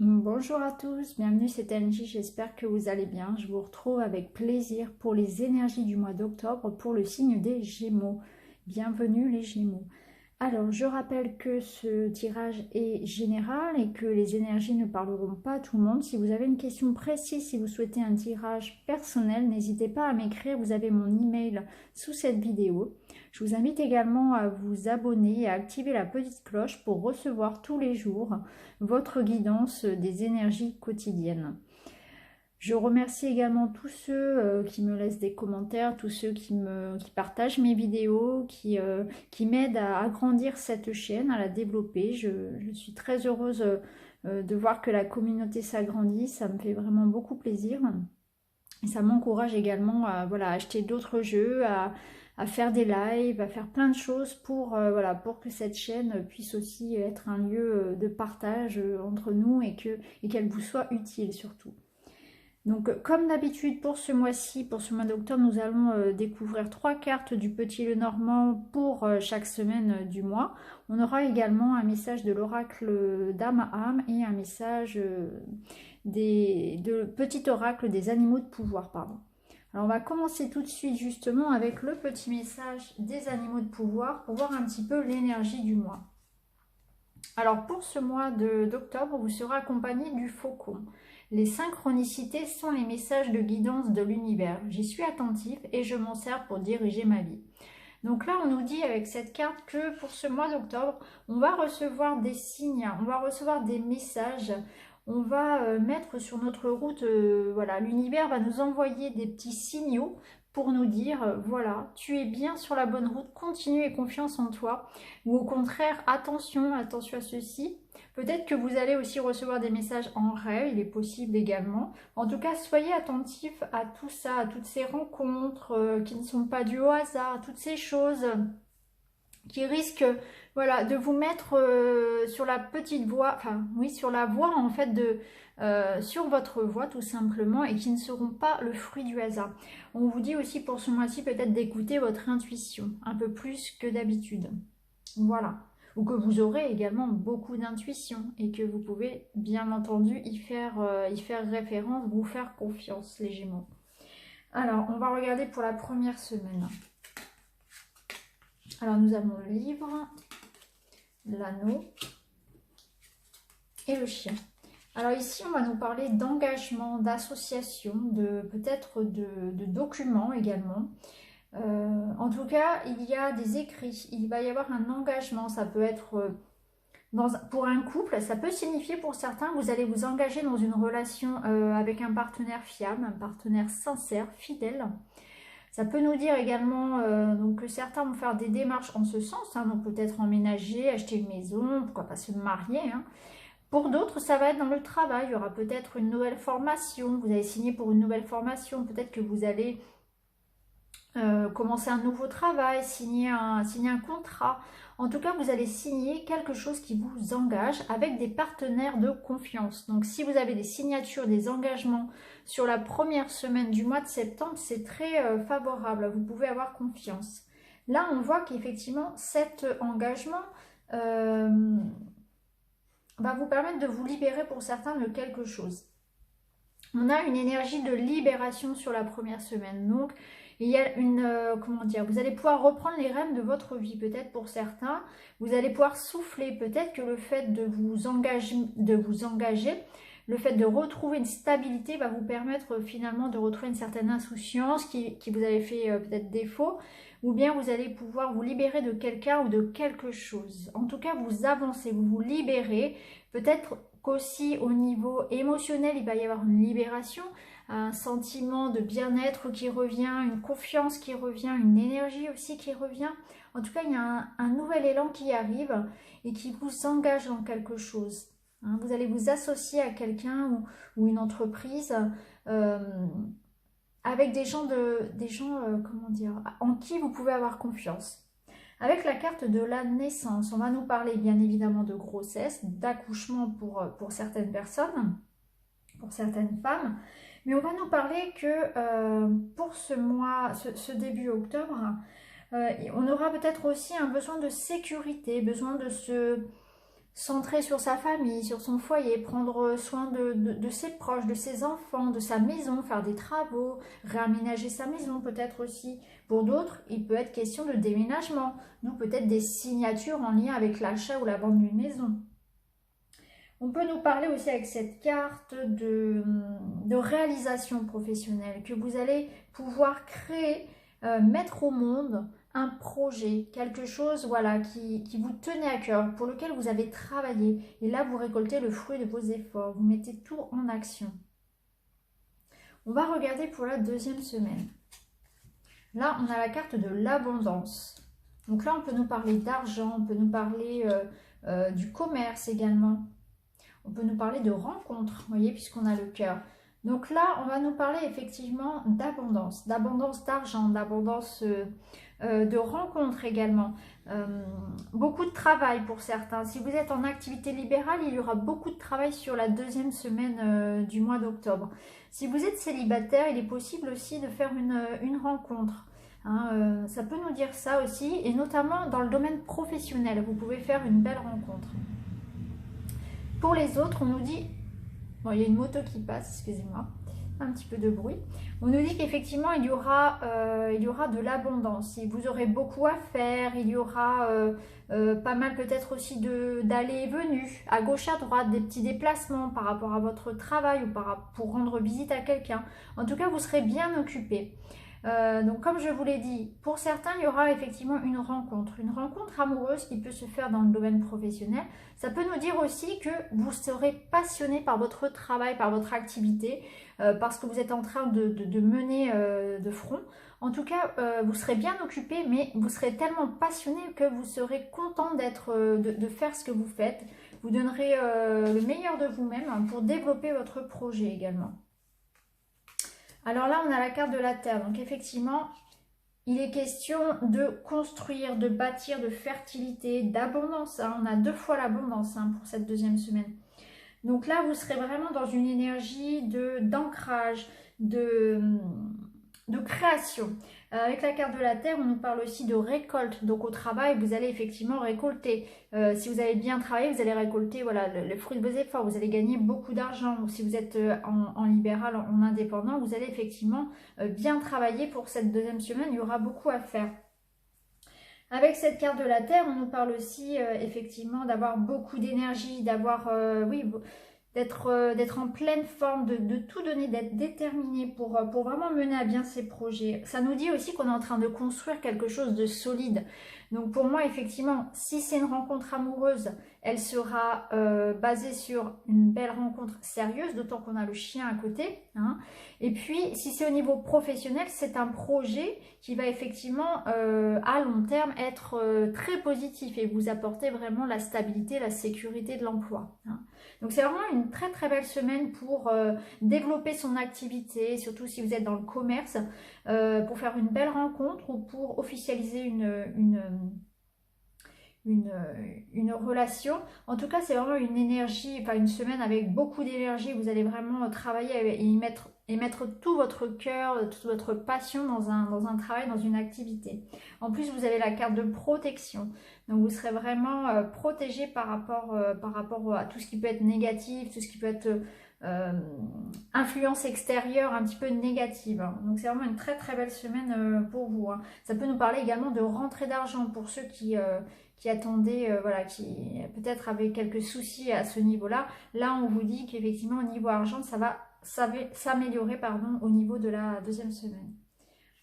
Bonjour à tous, bienvenue, c'est Angie, j'espère que vous allez bien. Je vous retrouve avec plaisir pour les énergies du mois d'octobre pour le signe des Gémeaux. Bienvenue les Gémeaux. Alors, je rappelle que ce tirage est général et que les énergies ne parleront pas à tout le monde. Si vous avez une question précise, si vous souhaitez un tirage personnel, n'hésitez pas à m'écrire. Vous avez mon email sous cette vidéo. Je vous invite également à vous abonner et à activer la petite cloche pour recevoir tous les jours votre guidance des énergies quotidiennes. Je remercie également tous ceux qui me laissent des commentaires, tous ceux qui partagent mes vidéos, qui m'aident à agrandir cette chaîne, à la développer. Je suis très heureuse de voir que la communauté s'agrandit, ça me fait vraiment beaucoup plaisir. Et ça m'encourage également à acheter d'autres jeux, à faire des lives, à faire plein de choses pour que cette chaîne puisse aussi être un lieu de partage entre nous et qu'elle vous soit utile surtout. Donc comme d'habitude pour ce mois-ci, pour ce mois d'octobre, nous allons découvrir 3 cartes du Petit Lenormand pour chaque semaine du mois. On aura également un message de l'oracle d'âme à âme et un message de petit oracle des animaux de pouvoir. Alors on va commencer tout de suite justement avec le petit message des animaux de pouvoir pour voir un petit peu l'énergie du mois. Alors pour ce mois d'octobre, vous serez accompagné du faucon. Les synchronicités sont les messages de guidance de l'univers. J'y suis attentif et je m'en sers pour diriger ma vie. Donc là, on nous dit avec cette carte que pour ce mois d'octobre, on va recevoir des signes, on va recevoir des messages, on va mettre sur notre route, l'univers va nous envoyer des petits signaux pour nous dire, voilà, tu es bien sur la bonne route, continue et confiance en toi. Ou au contraire, attention à ceci. Peut-être que vous allez aussi recevoir des messages en rêve, il est possible également. En tout cas, soyez attentifs à tout ça, à toutes ces rencontres qui ne sont pas dues au hasard, à toutes ces choses qui risquent de vous mettre sur la petite voie, sur la voie en fait sur votre voie tout simplement et qui ne seront pas le fruit du hasard. On vous dit aussi pour ce mois-ci peut-être d'écouter votre intuition un peu plus que d'habitude. Voilà. Ou que vous aurez également beaucoup d'intuition et que vous pouvez bien entendu y faire référence, vous faire confiance les Gémeaux. Alors, on va regarder pour la première semaine. Alors, nous avons le livre, l'anneau et le chien. Alors ici, on va nous parler d'engagement, d'association, peut-être de documents également. En tout cas, il y a des écrits, il va y avoir un engagement, ça peut être pour un couple, ça peut signifier pour certains que vous allez vous engager dans une relation avec un partenaire fiable, un partenaire sincère, fidèle. Ça peut nous dire également que certains vont faire des démarches en ce sens, donc peut-être emménager, acheter une maison, pourquoi pas se marier. Pour d'autres, ça va être dans le travail, il y aura peut-être une nouvelle formation, vous allez signer pour une nouvelle formation, peut-être que vous allez commencer un nouveau travail, signer un contrat. En tout cas, vous allez signer quelque chose qui vous engage avec des partenaires de confiance. Donc, si vous avez des signatures, des engagements sur la première semaine du mois de septembre, c'est très favorable. Vous pouvez avoir confiance. Là, on voit qu'effectivement, cet engagement va vous permettre de vous libérer pour certains de quelque chose. On a une énergie de libération sur la première semaine. Donc, il y a vous allez pouvoir reprendre les rênes de votre vie, peut-être pour certains. Vous allez pouvoir souffler, peut-être que le fait de vous engager, le fait de retrouver une stabilité va vous permettre finalement de retrouver une certaine insouciance qui vous avait fait peut-être défaut. Ou bien vous allez pouvoir vous libérer de quelqu'un ou de quelque chose. En tout cas, vous avancez, vous vous libérez. Peut-être qu'aussi au niveau émotionnel, il va y avoir une libération, un sentiment de bien-être qui revient, une confiance qui revient, une énergie aussi qui revient. En tout cas, il y a un nouvel élan qui arrive et qui vous engage dans quelque chose. Vous allez vous associer à quelqu'un ou une entreprise avec des gens, en qui vous pouvez avoir confiance. Avec la carte de la naissance, on va nous parler bien évidemment de grossesse, d'accouchement pour certaines personnes, pour certaines femmes, mais on va nous parler que pour ce mois, ce début octobre, on aura peut-être aussi un besoin de sécurité, besoin de centré sur sa famille, sur son foyer, prendre soin de ses proches, de ses enfants, de sa maison, faire des travaux, réaménager sa maison peut-être aussi. Pour d'autres, il peut être question de déménagement, donc peut-être des signatures en lien avec l'achat ou la vente d'une maison. On peut nous parler aussi avec cette carte de réalisation professionnelle, que vous allez pouvoir créer, mettre au monde un projet, quelque chose voilà, qui vous tenait à cœur, pour lequel vous avez travaillé. Et là, vous récoltez le fruit de vos efforts, vous mettez tout en action. On va regarder pour la deuxième semaine. Là, on a la carte de l'abondance. Donc là, on peut nous parler d'argent, on peut nous parler du commerce également. On peut nous parler de rencontres, vous voyez, puisqu'on a le cœur. Donc là, on va nous parler effectivement d'abondance d'argent, d'abondance de rencontres également. Beaucoup de travail pour certains. Si vous êtes en activité libérale, il y aura beaucoup de travail sur la deuxième semaine du mois d'octobre. Si vous êtes célibataire, il est possible aussi de faire une rencontre. Hein, ça peut nous dire ça aussi, et notamment dans le domaine professionnel, vous pouvez faire une belle rencontre. Pour les autres, on nous dit, bon, il y a une moto qui passe, excusez-moi, un petit peu de bruit. On nous dit qu'effectivement, il y aura de l'abondance. Vous aurez beaucoup à faire, il y aura pas mal peut-être aussi d'allées et venues, à gauche, à droite, des petits déplacements par rapport à votre travail ou pour rendre visite à quelqu'un. En tout cas, vous serez bien occupé. Donc comme je vous l'ai dit, pour certains il y aura effectivement une rencontre amoureuse qui peut se faire dans le domaine professionnel. Ça peut nous dire aussi que vous serez passionné par votre travail, par votre activité, parce que vous êtes en train de mener de front. En tout cas, vous serez bien occupé, mais vous serez tellement passionné que vous serez content de faire ce que vous faites. Vous donnerez le meilleur de vous-même pour développer votre projet également. Alors là, on a la carte de la Terre. Donc effectivement, il est question de construire, de bâtir, de fertilité, d'abondance. Hein. On a 2 fois l'abondance pour cette deuxième semaine. Donc là, vous serez vraiment dans une énergie d'ancrage, de création. Avec la carte de la Terre, on nous parle aussi de récolte. Donc au travail, vous allez effectivement récolter. Si vous avez bien travaillé, vous allez récolter voilà, le fruit de vos efforts. Vous allez gagner beaucoup d'argent. Si vous êtes en libéral, en indépendant, vous allez effectivement bien travailler pour cette deuxième semaine. Il y aura beaucoup à faire. Avec cette carte de la Terre, on nous parle aussi effectivement d'avoir beaucoup d'énergie, d'avoir, d'être en pleine forme, de tout donner, d'être déterminé pour vraiment mener à bien ses projets. Ça nous dit aussi qu'on est en train de construire quelque chose de solide. Donc pour moi, effectivement, si c'est une rencontre amoureuse, elle sera basée sur une belle rencontre sérieuse, d'autant qu'on a le chien à côté. Hein. Et puis, si c'est au niveau professionnel, c'est un projet qui va effectivement, à long terme, être très positif et vous apporter vraiment la stabilité, la sécurité de l'emploi. Hein. Donc c'est vraiment une très très belle semaine pour développer son activité, surtout si vous êtes dans le commerce, pour faire une belle rencontre ou pour officialiser une relation. En tout cas, c'est vraiment une énergie, enfin une semaine avec beaucoup d'énergie. Vous allez vraiment travailler et mettre tout votre cœur, toute votre passion dans un travail, dans une activité. En plus, vous avez la carte de protection. Donc, vous serez vraiment protégé par rapport à tout ce qui peut être négatif, tout ce qui peut être influence extérieure un petit peu négative. Donc, c'est vraiment une très très belle semaine pour vous. Hein. Ça peut nous parler également de rentrée d'argent pour ceux qui attendaient, voilà, qui peut-être avaient quelques soucis à ce niveau-là. Là, on vous dit qu'effectivement, au niveau argent, ça va s'améliorer au niveau de la deuxième semaine.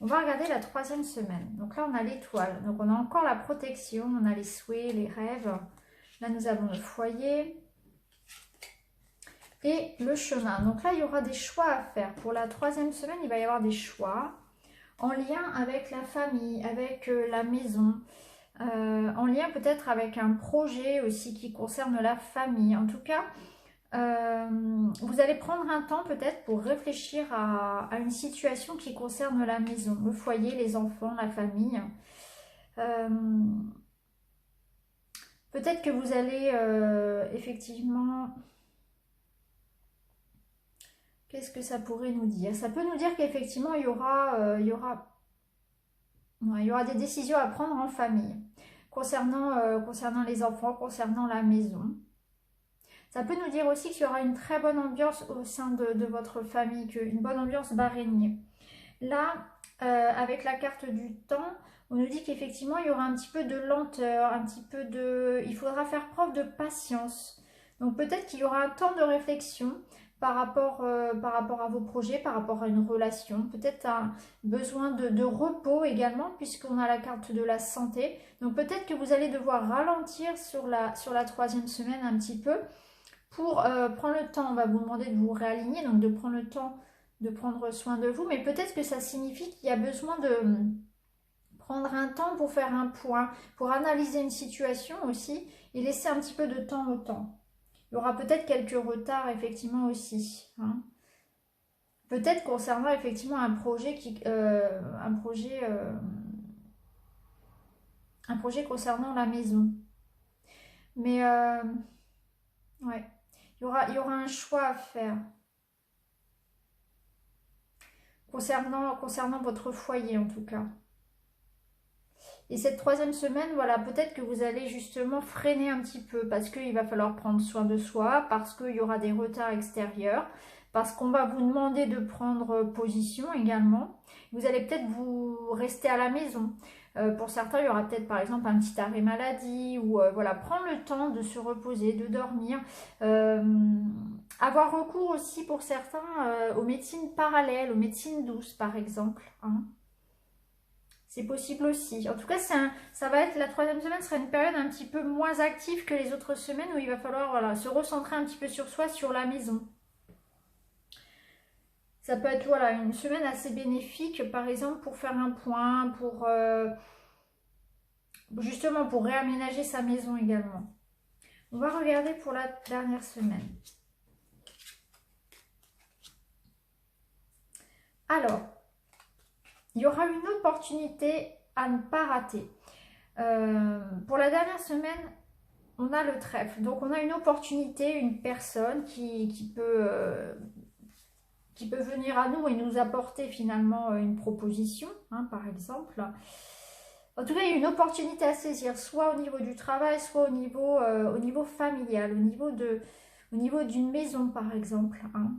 On va regarder la troisième semaine. Donc là, on a l'étoile. Donc, on a encore la protection, on a les souhaits, les rêves. Là, nous avons le foyer et le chemin. Donc là, il y aura des choix à faire. Pour la troisième semaine, il va y avoir des choix en lien avec la famille, avec la maison, en lien peut-être avec un projet aussi qui concerne la famille. En tout cas, vous allez prendre un temps peut-être pour réfléchir à une situation qui concerne la maison, le foyer, les enfants, la famille. Peut-être que vous allez effectivement... Qu'est-ce que ça pourrait nous dire? Ça peut nous dire qu'effectivement il y aura des décisions à prendre en famille. concernant les enfants, concernant la maison. Ça peut nous dire aussi qu'il y aura une très bonne ambiance au sein de votre famille, une bonne ambiance va régner. Là, avec la carte du temps, on nous dit qu'effectivement, il y aura un petit peu de lenteur, il faudra faire preuve de patience. Donc peut-être qu'il y aura un temps de réflexion par rapport à vos projets, par rapport à une relation. Peut-être un besoin de repos également, puisqu'on a la carte de la santé. Donc peut-être que vous allez devoir ralentir sur la 3e semaine un petit peu pour prendre le temps. On va vous demander de vous réaligner, donc de prendre le temps de prendre soin de vous. Mais peut-être que ça signifie qu'il y a besoin de prendre un temps pour faire un point, pour analyser une situation aussi et laisser un petit peu de temps au temps. Il y aura peut-être quelques retards effectivement aussi. Hein. Peut-être concernant effectivement un projet concernant la maison. Mais ouais, il y aura un choix à faire concernant votre foyer en tout cas. Et cette 3e semaine, voilà, peut-être que vous allez justement freiner un petit peu parce qu'il va falloir prendre soin de soi, parce qu'il y aura des retards extérieurs, parce qu'on va vous demander de prendre position également. Vous allez peut-être vous rester à la maison. Pour certains, il y aura peut-être par exemple un petit arrêt maladie ou voilà, prendre le temps de se reposer, de dormir. Avoir recours aussi pour certains aux médecines parallèles, aux médecines douces par exemple. Hein. C'est possible aussi. En tout cas, ça va être la 3e semaine sera une période un petit peu moins active que les autres semaines où il va falloir voilà, se recentrer un petit peu sur soi, sur la maison. Ça peut être voilà, une semaine assez bénéfique, par exemple, pour faire un point, justement pour réaménager sa maison également. On va regarder pour la dernière semaine. Alors, il y aura une opportunité à ne pas rater. Pour la dernière semaine, on a le trèfle. Donc, on a une opportunité, une personne qui peut venir à nous et nous apporter finalement une proposition, hein, par exemple. En tout cas, il y a une opportunité à saisir, soit au niveau du travail, soit au niveau familial, au niveau d'une maison, par exemple. Hein.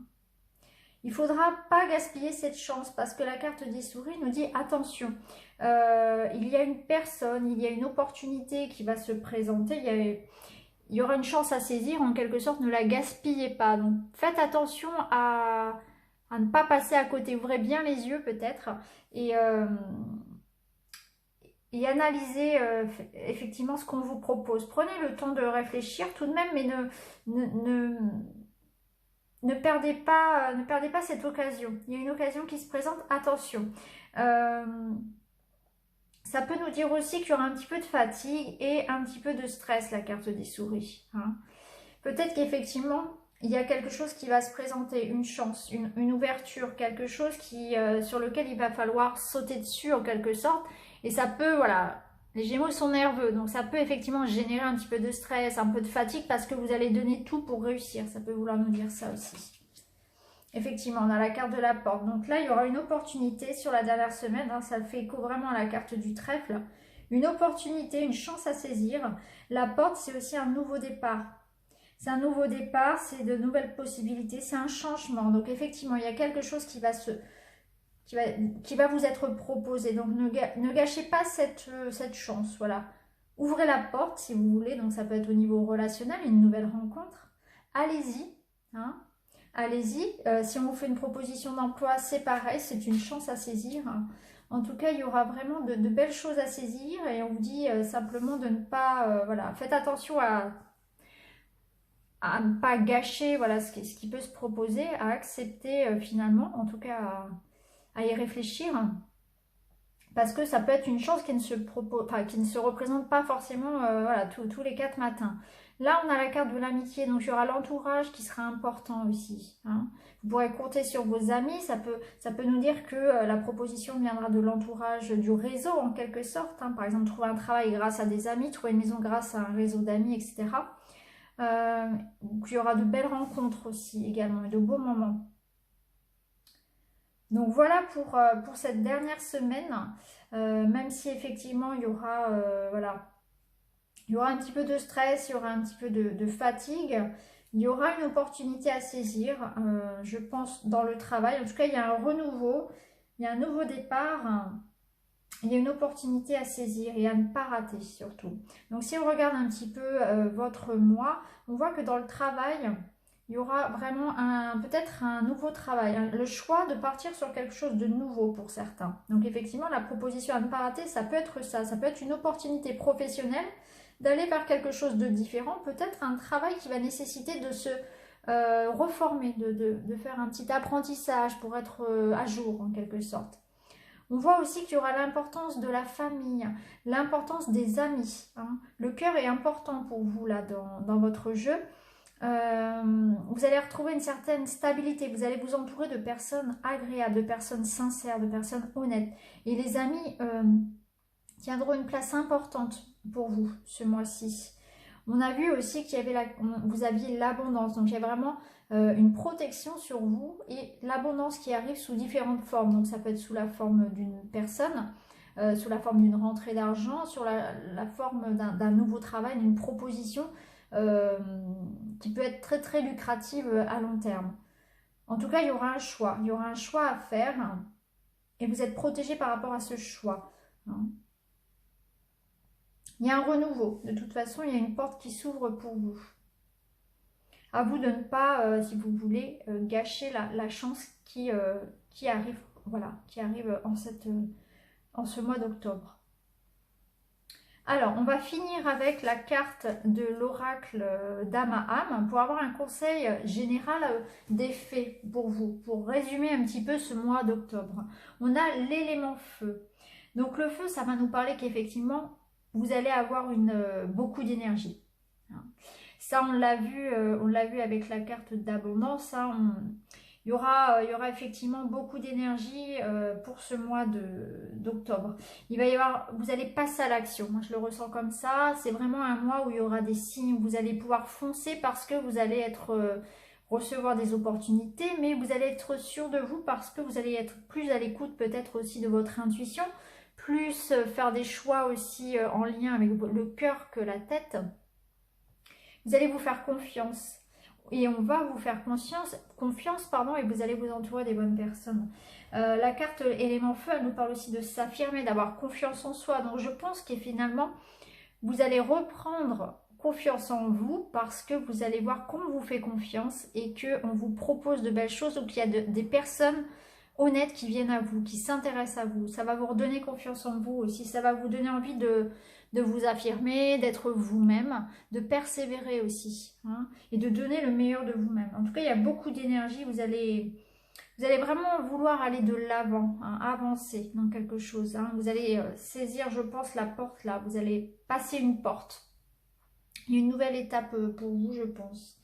Il ne faudra pas gaspiller cette chance parce que la carte des souris nous dit attention, il y a une personne, il y a une opportunité qui va se présenter, il y aura une chance à saisir, en quelque sorte, ne la gaspillez pas. Donc faites attention à ne pas passer à côté, ouvrez bien les yeux peut-être et analysez effectivement ce qu'on vous propose. Prenez le temps de réfléchir tout de même, mais ne perdez pas cette occasion. Il y a une occasion qui se présente, attention. Ça peut nous dire aussi qu'il y aura un petit peu de fatigue et un petit peu de stress, la carte des souris. Hein. Peut-être qu'effectivement, il y a quelque chose qui va se présenter, une chance, une ouverture, quelque chose sur lequel il va falloir sauter dessus en quelque sorte. Et ça peut, voilà, les Gémeaux sont nerveux, donc ça peut effectivement générer un petit peu de stress, un peu de fatigue parce que vous allez donner tout pour réussir. Ça peut vouloir nous dire ça aussi. Effectivement, on a la carte de la porte. Donc là, il y aura une opportunité sur la dernière semaine. Hein, ça fait écho vraiment à la carte du trèfle. Une opportunité, une chance à saisir. La porte, c'est aussi un nouveau départ. C'est un nouveau départ, c'est de nouvelles possibilités, c'est un changement. Donc effectivement, il y a quelque chose qui va vous être proposé. Donc ne gâchez pas cette chance. Voilà. Ouvrez la porte si vous voulez. Donc ça peut être au niveau relationnel, une nouvelle rencontre. Allez-y. Hein. Allez-y. Si on vous fait une proposition d'emploi, c'est pareil. C'est une chance à saisir. En tout cas, il y aura vraiment de belles choses à saisir. Et on vous dit simplement de ne pas... voilà, faites attention à ne pas gâcher voilà, ce qui peut se proposer, à accepter finalement, en tout cas à y réfléchir, parce que ça peut être une chance qui ne se représente pas forcément voilà, tous les 4 matins. Là, on a la carte de l'amitié, donc il y aura l'entourage qui sera important aussi. Hein. Vous pourrez compter sur vos amis, ça peut nous dire que la proposition viendra de l'entourage, du réseau en quelque sorte. Hein. Par exemple, trouver un travail grâce à des amis, trouver une maison grâce à un réseau d'amis, etc. Il y aura de belles rencontres aussi également et de beaux moments. Donc voilà pour cette dernière semaine, même si effectivement il y aura voilà, Il y aura un petit peu de stress, il y aura un petit peu de fatigue. Il y aura une opportunité à saisir, je pense, dans le travail. En tout cas, il y a un renouveau, il y a un nouveau départ. Il y a une opportunité à saisir et à ne pas rater surtout. Donc si on regarde un petit peu votre mois, on voit que dans le travail, il y aura vraiment peut-être un nouveau travail, hein, le choix de partir sur quelque chose de nouveau pour certains. Donc effectivement, la proposition à ne pas rater, ça peut être ça peut être une opportunité professionnelle d'aller vers quelque chose de différent, peut-être un travail qui va nécessiter de se reformer, de faire un petit apprentissage pour être à jour en quelque sorte. On voit aussi qu'il y aura l'importance de la famille, l'importance des amis, hein. Le cœur est important pour vous là dans votre jeu. Vous allez retrouver une certaine stabilité, vous allez vous entourer de personnes agréables, de personnes sincères, de personnes honnêtes. Et les amis tiendront une place importante pour vous ce mois-ci. On a vu aussi qu'il y avait vous aviez l'abondance, donc il y a vraiment une protection sur vous et l'abondance qui arrive sous différentes formes. Donc ça peut être sous la forme d'une personne, sous la forme d'une rentrée d'argent, sur la forme d'un nouveau travail, d'une proposition qui peut être très très lucrative à long terme. En tout cas, il y aura un choix, à faire et vous êtes protégé par rapport à ce choix, hein. Il y a un renouveau. De toute façon, il y a une porte qui s'ouvre pour vous. À vous de ne pas, si vous voulez, gâcher la chance qui arrive, voilà, qui arrive en ce mois d'octobre. Alors, on va finir avec la carte de l'oracle d'Amaham pour avoir un conseil général des faits pour vous, pour résumer un petit peu ce mois d'octobre. On a l'élément feu. Donc le feu, ça va nous parler qu'effectivement, vous allez avoir beaucoup d'énergie. Ça, on l'a vu avec la carte d'abondance. Il y aura effectivement beaucoup d'énergie pour ce mois d'octobre. Vous allez passer à l'action. Moi, je le ressens comme ça. C'est vraiment un mois où il y aura des signes où vous allez pouvoir foncer parce que vous allez recevoir des opportunités, mais vous allez être sûr de vous parce que vous allez être plus à l'écoute peut-être aussi de votre intuition, plus faire des choix aussi en lien avec le cœur que la tête. Vous allez vous faire confiance. Et on va vous faire confiance, et vous allez vous entourer des bonnes personnes. La carte élément feu, elle nous parle aussi de s'affirmer, d'avoir confiance en soi. Donc je pense que finalement, vous allez reprendre confiance en vous parce que vous allez voir qu'on vous fait confiance et qu'on vous propose de belles choses ou qu'il y a des personnes honnêtes qui viennent à vous, qui s'intéressent à vous. Ça va vous redonner confiance en vous aussi. Ça va vous donner envie de vous affirmer, d'être vous-même, de persévérer aussi, hein, et de donner le meilleur de vous-même. En tout cas, il y a beaucoup d'énergie. Vous allez vraiment vouloir aller de l'avant, hein, avancer dans quelque chose, hein. Vous allez saisir, je pense, la porte là. Vous allez passer une porte. Il y a une nouvelle étape pour vous, je pense.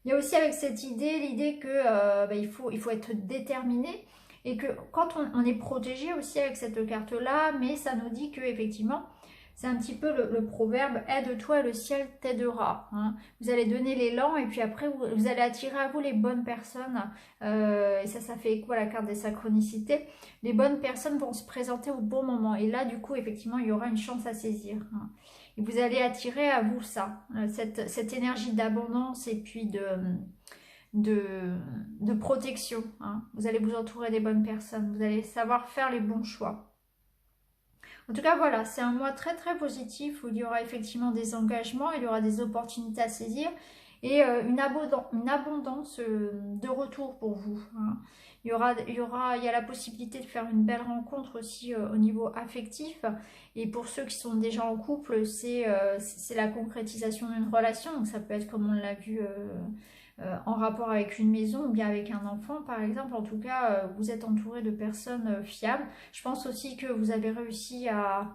Il y a aussi avec cette idée, l'idée que il faut être déterminé et que quand on est protégé aussi avec cette carte-là, mais ça nous dit que effectivement, c'est un petit peu le proverbe « aide-toi et le ciel t'aidera », hein. Vous allez donner l'élan et puis après, vous allez attirer à vous les bonnes personnes. Et ça fait écho à la carte des synchronicités. Les bonnes personnes vont se présenter au bon moment. Et là, du coup, effectivement, il y aura une chance à saisir, hein. Et vous allez attirer à vous ça, cette énergie d'abondance et puis de protection, hein. Vous allez vous entourer des bonnes personnes. Vous allez savoir faire les bons choix. En tout cas, voilà, c'est un mois très très positif où il y aura effectivement des engagements, il y aura des opportunités à saisir et une abondance de retour pour vous, hein. Il y a la possibilité de faire une belle rencontre aussi au niveau affectif. Et pour ceux qui sont déjà en couple, c'est la concrétisation d'une relation. Donc ça peut être comme on l'a vu en rapport avec une maison ou bien avec un enfant par exemple. En tout cas, vous êtes entouré de personnes fiables. Je pense aussi que vous avez réussi à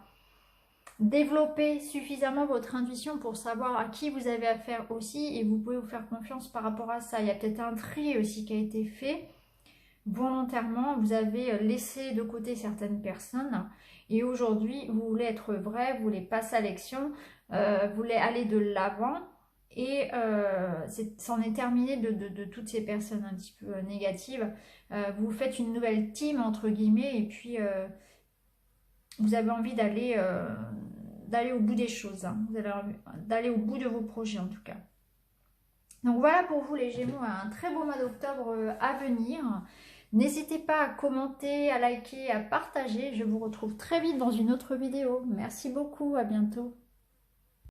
développer suffisamment votre intuition pour savoir à qui vous avez affaire aussi et vous pouvez vous faire confiance par rapport à ça. Il y a peut-être un tri aussi qui a été fait volontairement. Vous avez laissé de côté certaines personnes et aujourd'hui vous voulez être vrai, vous voulez passer à l'action, vous voulez aller de l'avant. Et c'en est terminé de toutes ces personnes un petit peu négatives. Vous faites une nouvelle team, entre guillemets, et puis vous avez envie d'aller d'aller au bout des choses, hein. Vous allez d'aller au bout de vos projets en tout cas. Donc voilà pour vous les Gémeaux, un très beau mois d'octobre à venir. N'hésitez pas à commenter, à liker, à partager. Je vous retrouve très vite dans une autre vidéo. Merci beaucoup, à bientôt.